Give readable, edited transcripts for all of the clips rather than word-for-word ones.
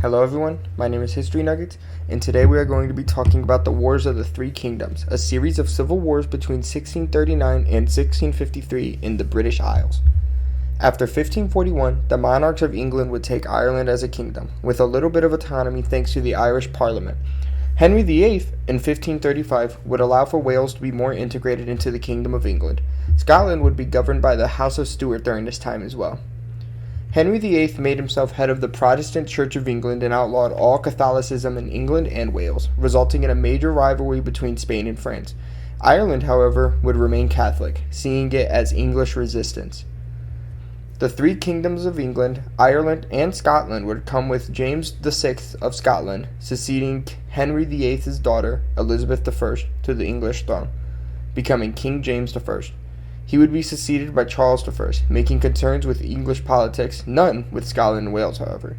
Hello everyone, my name is History Nuggets, and today we are going to be talking about the Wars of the Three Kingdoms, a series of civil wars between 1639 and 1653 in the British Isles. After 1541, the monarchs of England would take Ireland as a kingdom, with a little bit of autonomy thanks to the Irish Parliament. Henry VIII, in 1535, would allow for Wales to be more integrated into the Kingdom of England. Scotland would be governed by the House of Stuart during this time as well. Henry VIII made himself head of the Protestant Church of England and outlawed all Catholicism in England and Wales, resulting in a major rivalry between Spain and France. Ireland, however, would remain Catholic, seeing it as English resistance. The three kingdoms of England, Ireland, and Scotland would come with James VI of Scotland, succeeding Henry VIII's daughter, Elizabeth I, to the English throne, becoming King James I. He would be succeeded by Charles I, making concerns with English politics, none with Scotland and Wales, however.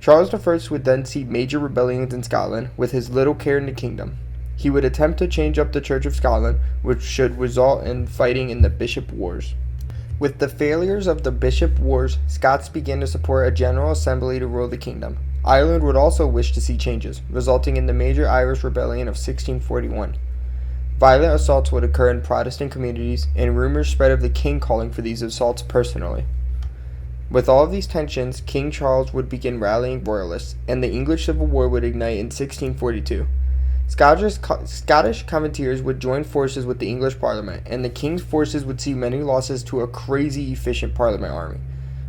Charles I would then see major rebellions in Scotland, with his little care in the kingdom. He would attempt to change up the Church of Scotland, which should result in fighting in the Bishop Wars. With the failures of the Bishop Wars, Scots began to support a General Assembly to rule the kingdom. Ireland would also wish to see changes, resulting in the major Irish Rebellion of 1641. Violent assaults would occur in Protestant communities, and rumors spread of the king calling for these assaults personally. With all of these tensions, King Charles would begin rallying royalists, and the English Civil War would ignite in 1642. Scottish commandeers would join forces with the English Parliament, and the king's forces would see many losses to a crazy efficient Parliament army.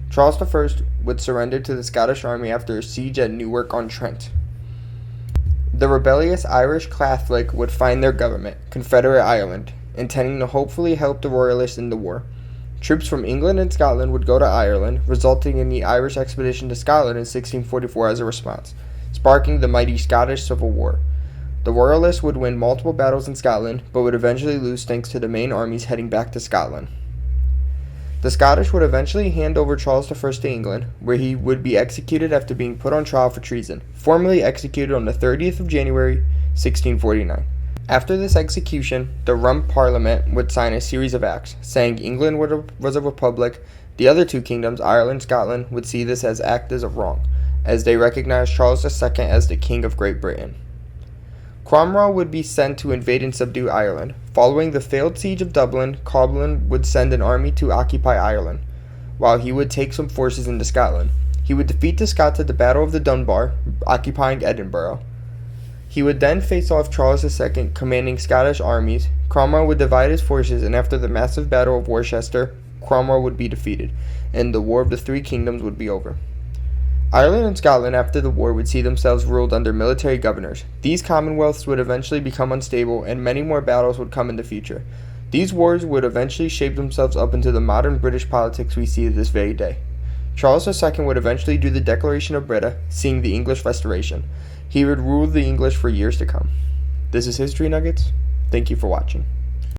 Charles I would surrender to the Scottish army after a siege at Newark-on-Trent. The rebellious Irish Catholic would find their government, Confederate Ireland, intending to hopefully help the royalists in the war. Troops from England and Scotland would go to Ireland, resulting in the Irish expedition to Scotland in 1644 as a response, sparking the mighty Scottish Civil War. The royalists would win multiple battles in Scotland, but would eventually lose thanks to the main armies heading back to Scotland. The Scottish would eventually hand over Charles I to England, where he would be executed after being put on trial for treason, formally executed on the 30th of January, 1649. After this execution, the Rump Parliament would sign a series of acts, saying England was a republic. The other two kingdoms, Ireland and Scotland, would see this as acts of wrong, as they recognized Charles II as the King of Great Britain. Cromwell would be sent to invade and subdue Ireland. Following the failed siege of Dublin, Cromwell would send an army to occupy Ireland, while he would take some forces into Scotland. He would defeat the Scots at the Battle of the Dunbar, occupying Edinburgh. He would then face off Charles II, commanding Scottish armies. Cromwell would divide his forces, and after the massive Battle of Worcester, Cromwell would be defeated, and the War of the Three Kingdoms would be over. Ireland and Scotland after the war would see themselves ruled under military governors. These commonwealths would eventually become unstable, and many more battles would come in the future. These wars would eventually shape themselves up into the modern British politics we see this very day. Charles II would eventually do the Declaration of Britain, seeing the English Restoration. He would rule the English for years to come. This is History Nuggets. Thank you for watching.